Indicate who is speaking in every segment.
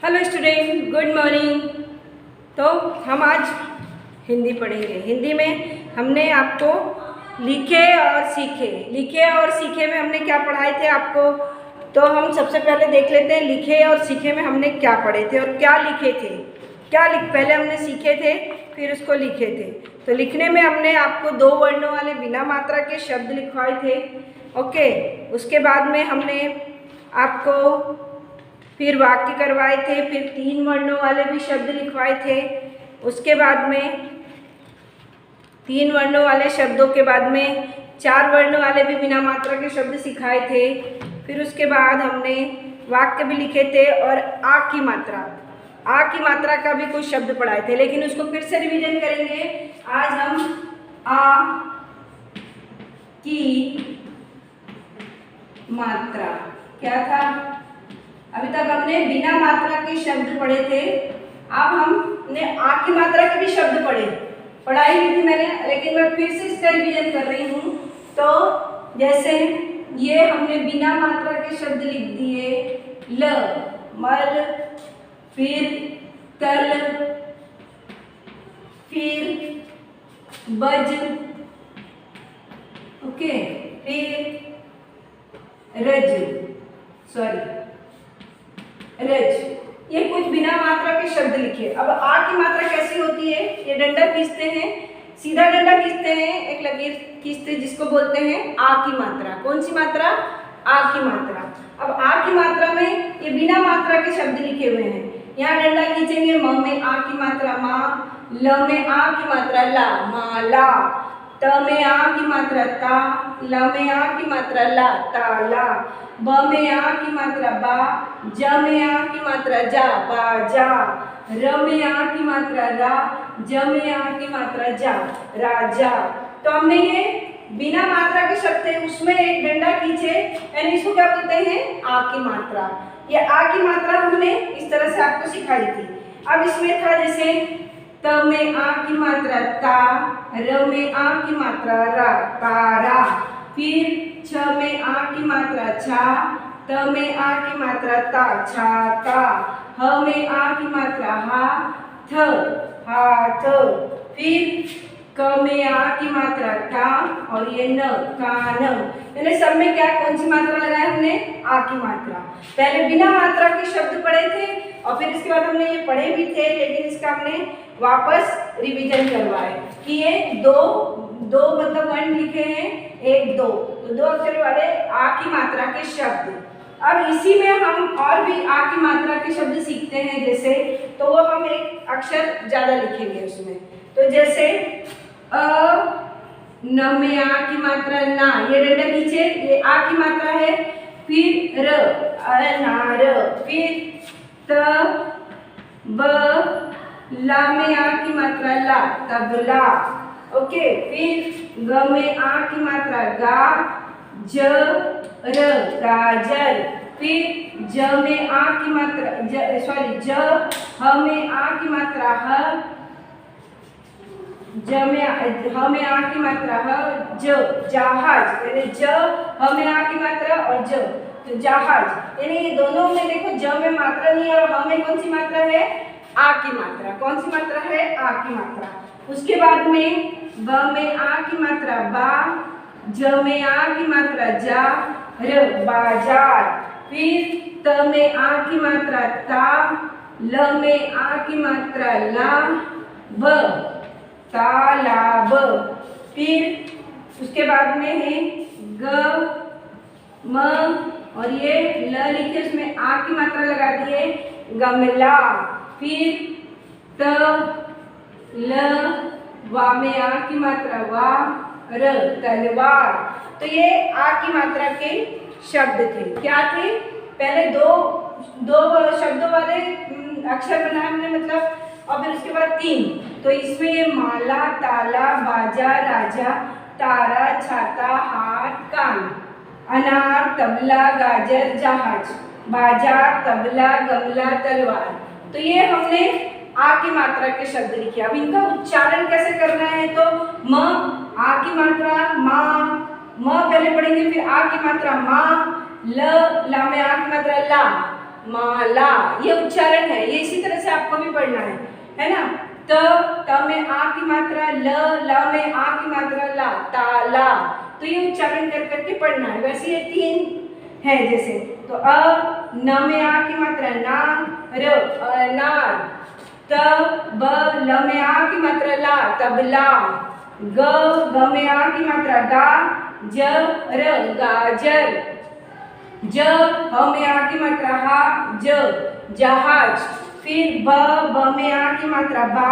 Speaker 1: Hello student, good morning. तो हम आज हिंदी पढ़ेंगे। हिंदी में हमने आपको लिखे और सीखे में हमने क्या पढ़ाए थे आपको। तो हम सबसे पहले देख लेते हैं लिखे और सीखे में हमने क्या पढ़े थे और क्या लिखे थे। पहले हमने सीखे थे, फिर उसको लिखे थे। तो लिखने में हमने आपको 2 वर्णों वाले बिना मात्रा के शब्द लिखवाए थे। ओके, उसके बाद में हमने आपको फिर वाक्य करवाए थे, फिर 3 वर्णों वाले भी शब्द लिखवाए थे। उसके बाद में 3 वर्णों वाले शब्दों के बाद में 4 वर्णों वाले भी बिना मात्रा के शब्द सिखाए थे। फिर उसके बाद हमने वाक्य भी लिखे थे और आ की मात्रा का भी कुछ शब्द पढ़ाए थे, लेकिन उसको फिर से रिवीजन करेंगे। आज हम आ की मात्रा क्या था। अभी तक हमने बिना मात्रा के शब्द पढ़े थे, अब हमने आ की मात्रा के भी शब्द पढ़ाई की थी मैंने, लेकिन मैं फिर से इसका रिवीजन कर रही हूँ। तो जैसे ये हमने बिना मात्रा के शब्द लिख दिए, ल, मल, फिर तल, फिर बज, ओके, फिर रज, ये कुछ बिना मात्रा के शब्द लिखे। अब आ की मात्रा कैसी होती है, ये डंडा खींचते हैं, सीधा डंडा खींचते हैं, एक लकीर खींचते हैं, जिसको बोलते हैं आ की मात्रा। कौन सी मात्रा? आ की मात्रा। अब आ की मात्रा में ये बिना मात्रा के शब्द लिखे हुए हैं। यहाँ डंडा खींचेंगे, म में आ की मात्रा मा, ल में आ की मात्रा ला, माला, त में आ की मात्रा ता, ल में आ की मात्रा ला, ताला, ब में आ की मात्रा बा, ज में आ की मात्रा जा, बाजा, र में आ की मात्रा रा, ज में आ की मात्रा जा, राजा। तो हमने ये बिना मात्रा के शब्द थे, उसमें एक डंडा खींचे, यानी इसको क्या बोलते हैं? आ की मात्रा। ये आ की मात्रा हमने इस तरह से आपको सिखाई थी। अब इसमें था जैसे त में आ की मात्रा ता, र में आ की मात्रा रा, तारा, फिर छ में आ की मात्रा छा, त में आ की मात्रा ता, छाता, ह में आ की मात्रा हा, थ, हाथ, फिर क में आ की मात्रा का, और ये न, कान। यानी सब में क्या, कौन सी मात्रा लगाया हमने? आ की मात्रा। पहले बिना मात्रा के शब्द पढ़े थे और फिर इसके बाद हमने ये पढ़े भी थे, लेकिन इसका हमने वापस रिवीजन करवाए कि ये दो मतलब वर्ण लिखे हैं, 1 2, तो 2 अक्षर वाले आ की मात्रा के शब्द। अब इसी में हम और भी आ की मात्रा के शब्द सीखते हैं, जैसे तो वो हम एक अक्षर ज्यादा लिखेंगे उसमें। तो जैसे अ, न में आ की मात्रा ना, ये डंडा खींचे, ये आ की मात्रा है। फिर र, अनार, फिर त, ब, ला में आ की मात्रा ला, तबला, ओके, फिर ग में आ की मात्रा गा, ज, र, गाजर, फिर ज में आ की मात्रा ज, ह में आ की मात्रा ह, ह में आ की मात्रा ह, जहाज, यानी ज, ह में आ की मात्रा और ज, तो जहाज। यानी ये दोनों में देखो, ज में मात्रा नहीं है और ह में कौन सी मात्रा है? आ की मात्रा। कौन सी मात्रा है? आ की मात्रा। उसके बाद में ब में आ की मात्रा बा, ज में आ की मात्रा जा, र, बाजार, फिर त में आ की मात्रा ता, ल में आ की मात्रा ला, ब, तालाब, फिर उसके बाद में है ग, म, और ये ल लिखे, उसमें आ की मात्रा लगा दिए, गमला, फिर त, ल, वा में आ की मात्रा वा, र, तलवार। तो ये आ की मात्रा के शब्द थे। क्या थे? पहले दो शब्दों वाले अक्षर बनाए हमने, मतलब, और फिर उसके बाद 3। तो इसमें ये माला, ताला, बाजा, राजा, तारा, छाता, हाथ, कान, अनार, तबला, गाजर, जहाज, बाजार, तबला, गमला, तलवार। तो ये हमने आ की मात्रा के शब्द लिखे। अब इनका उच्चारण कैसे करना है? तो म, आ की मात्रा मा, म पहले पढ़ेंगे, फिर आ की मात्रा मा, ल, ला में आ की मात्रा ला, माला, ये उच्चारण है, ये इसी तरह से आपको भी पढ़ना है ना। त में आ की मात्रा, ल में आ की मात्रा, ला, ताला। तो ये उच्चारण कर करके पढ़ना है। वैसे ये 3 है जैसे, तो न में आ की मात्रा ना, अनार। त ब ल में आ की मात्रा ला, तबला। ग में आ की मात्रा गा, गाजर। ज में आ की मात्रा हा, जहाज। फिर ब में आ की मात्रा बा,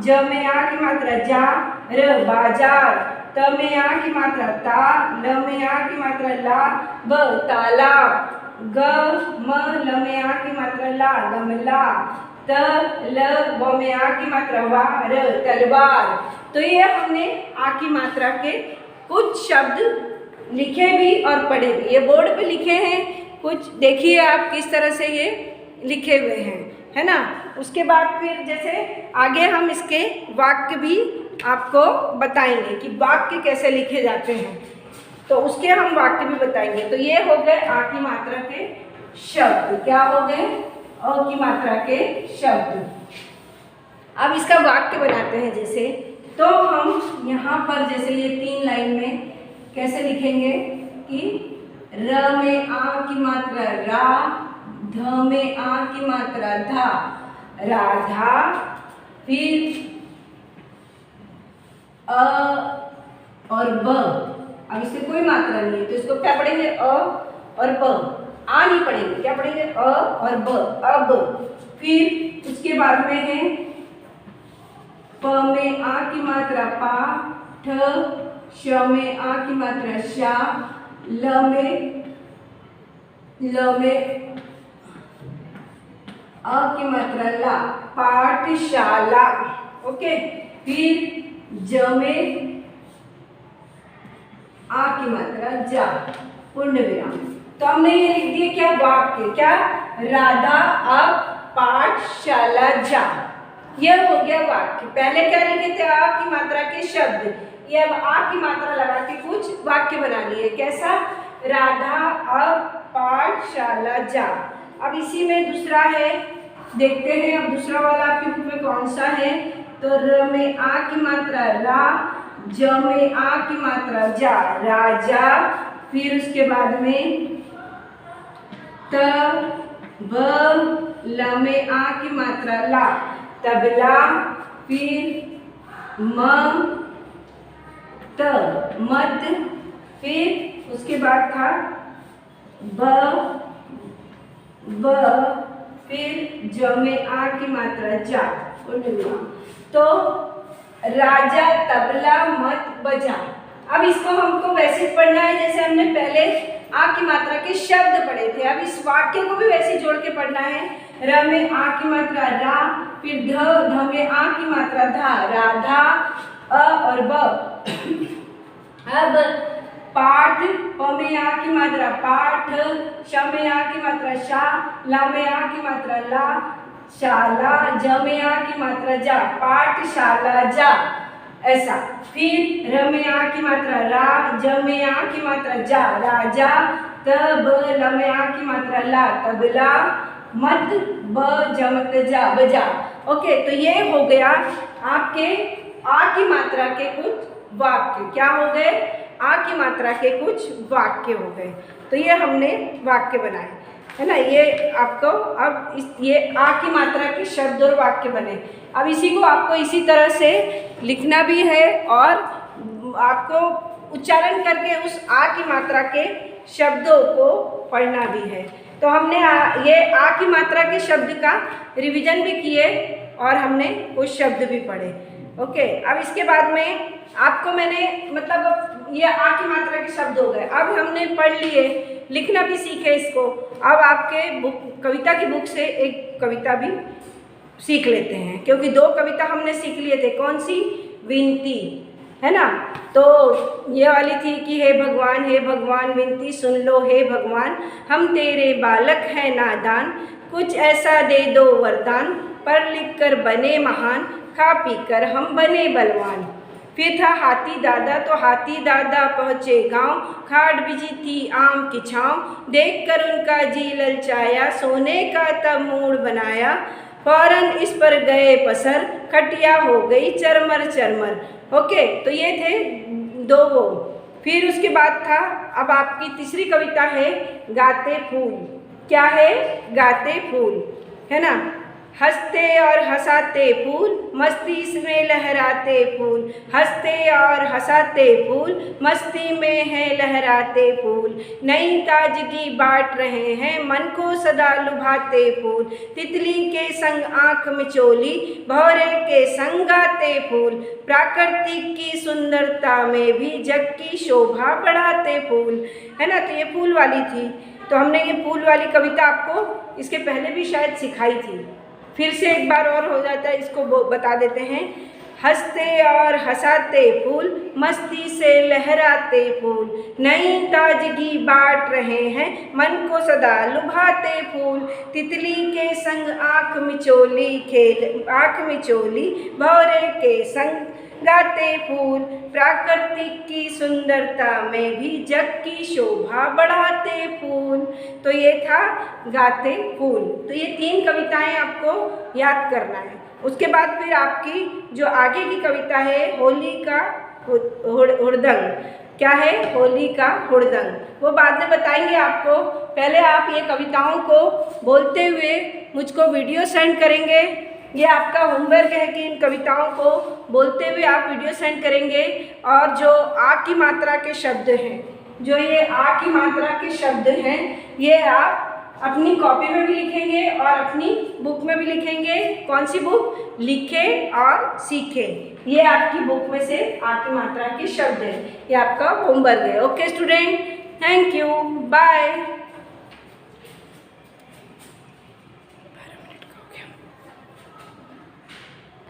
Speaker 1: ज में आ की मात्रा जा, बाजार। त में आ की मात्रा ता, ल में आ की मात्रा ला, तालाब। ग म ल में आ की मात्रा ला, गमला। त ल में आ की मात्रा वा, तलवार। तो ये हमने आ की मात्रा के कुछ शब्द लिखे भी और पढ़े भी। ये बोर्ड पे लिखे हैं, कुछ देखिए आप किस तरह से ये लिखे हुए हैं, है ना। उसके बाद फिर जैसे आगे हम इसके वाक्य भी आपको बताएंगे कि वाक्य कैसे लिखे जाते हैं, तो उसके हम वाक्य भी बताएंगे। तो ये हो गए आ की मात्रा के शब्द। क्या हो गए? अ की मात्रा के शब्द। अब इसका वाक्य बनाते हैं जैसे, तो हम यहाँ पर जैसे ये 3 लाइन में कैसे लिखेंगे कि र में आ की मात्रा रा, ध में आ की मात्रा धा, राधा। फिर अ और ब, अब इससे कोई मात्रा नहीं है तो इसको क्या पढ़ेंगे? अ और ब। आ नहीं पढ़ेंगे, क्या पढ़ेंगे? अ और ब, अब। फिर उसके बाद में है प में आ की मात्रा पा, ठ, श में आ की मात्रा शा, ल में आ की मात्रा ला, पाठशाला। ओके। फिर ज में आ की मात्रा जा, पूर्ण विराम। तो हमने ये लिख दिए क्या? वाक्य। क्या? राधा अब पाठशाला जा, यह हो गया वाक्य। पहले क्या लिखे थे? आ की मात्रा के शब्द, ये अब आ की मात्रा लगा के कुछ वाक्य बना लिए। कैसा? राधा अब पाठशाला जा। अब इसी में दूसरा है, देखते हैं अब दूसरा वाला आपके बुक में कौन सा है। तो र में आ की मात्रा रा, ज में आ की मात्रा जा, राजा। फिर उसके बाद में त ब ल में आ की मात्रा ला, तबला। फिर म त मत। फिर उसके बाद था ब, फिर ज में आ की मात्रा जा। तो राजा तबला मत बजा। अब इसको हमको वैसे पढ़ना है जैसे हमने पहले आ की मात्रा के शब्द पढ़े थे। अब इस वाक्य को भी वैसे जोड़ के पढ़ना है। र में आ की मात्रा रा, फिर ध में आ की मात्रा धा, राधा। अ और ब। अब पाठ, प में आ की मात्रा पाठ, श में आ की मात्रा शा, ला में आ की मात्रा ला, शाला। ज में आ की मात्रा जा, पाठशाला जा, ऐसा। फिर र में आ की मात्रा रा, ज में आ की मात्रा जा, राजा। त ब ल में आ की मात्रा ला, तबला। मत ब जमत जा, बजा। ओके, तो ये हो गया आपके आ की मात्रा के कुछ वाक्य। क्या हो गए? आ की मात्रा के कुछ वाक्य हो गए। तो ये हमने वाक्य बनाए, है ना। ये आपको अब ये आ की मात्रा के शब्द और वाक्य बने। अब इसी को आपको इसी तरह से लिखना भी है और आपको उच्चारण करके उस आ की मात्रा के शब्दों को पढ़ना भी है। तो हमने ये आ की मात्रा के शब्द का रिवीजन भी किए और हमने कुछ शब्द भी पढ़े। ओके, अब इसके बाद में आपको मैंने मतलब ये आ की मात्रा के शब्द हो गए। अब हमने पढ़ लिए, लिखना भी सीखे इसको। अब आपके कविता की बुक से एक कविता भी सीख लेते हैं, क्योंकि 2 कविता हमने सीख लिए थे। कौन सी? विनती, है ना। तो ये वाली थी कि हे भगवान विनती सुन लो, हे भगवान हम तेरे बालक हैं नादान, कुछ ऐसा दे दो वरदान, पढ़ लिख कर बने महान, खा पी कर हम बने बलवान। फिर था हाथी दादा, तो हाथी दादा पहुँचे गांव, खाट बिछी थी आम की छाँव, देख कर उनका जी ललचाया, सोने का तब मूड बनाया, फौरन इस पर गए पसर, खटिया हो गई चरमर चरमर। ओके, तो ये थे दो वो। फिर उसके बाद था, अब आपकी तीसरी कविता है गाते फूल। क्या है? गाते फूल, है ना। हंसते और हंसाते फूल, मस्ती में लहराते फूल, हंसते और हंसाते फूल, मस्ती में है लहराते फूल, नई ताजगी बांट रहे हैं, मन को सदा लुभाते फूल, तितली के संग आँख मिचोली, भौरे के संग गाते फूल, प्राकृतिक की सुंदरता में भी जग की शोभा बढ़ाते फूल, है ना। तो ये फूल वाली थी। तो हमने ये फूल वाली कविता आपको इसके पहले भी शायद सिखाई थी। फिर से एक बार और हो जाता है, इसको बता देते हैं। हंसते और हंसाते फूल, मस्ती से लहराते फूल, नई ताजगी बांट रहे हैं, मन को सदा लुभाते फूल, तितली के संग आँख मिचोली भौरे के संग गाते फूल, प्राकृतिक की सुंदरता में भी जग की शोभा बढ़ाते फूल। तो ये था गाते फूल। तो ये 3 कविताएं आपको याद करना है। उसके बाद फिर आपकी जो आगे की कविता है, होली का हुड़दंग। क्या है? होली का हुड़दंग, वो बाद में बताएंगे आपको। पहले आप ये कविताओं को बोलते हुए मुझको वीडियो सेंड करेंगे। ये आपका होमवर्क है कि इन कविताओं को बोलते हुए आप वीडियो सेंड करेंगे। और जो आ की मात्रा के शब्द हैं, जो ये आ की मात्रा के शब्द हैं, ये आप अपनी कॉपी में भी लिखेंगे और अपनी बुक में भी लिखेंगे। कौन सी बुक? लिखें और सीखें। ये आपकी बुक में से आ की मात्रा के शब्द हैं। ये आपका होमवर्क है। Okay student, thank you, bye.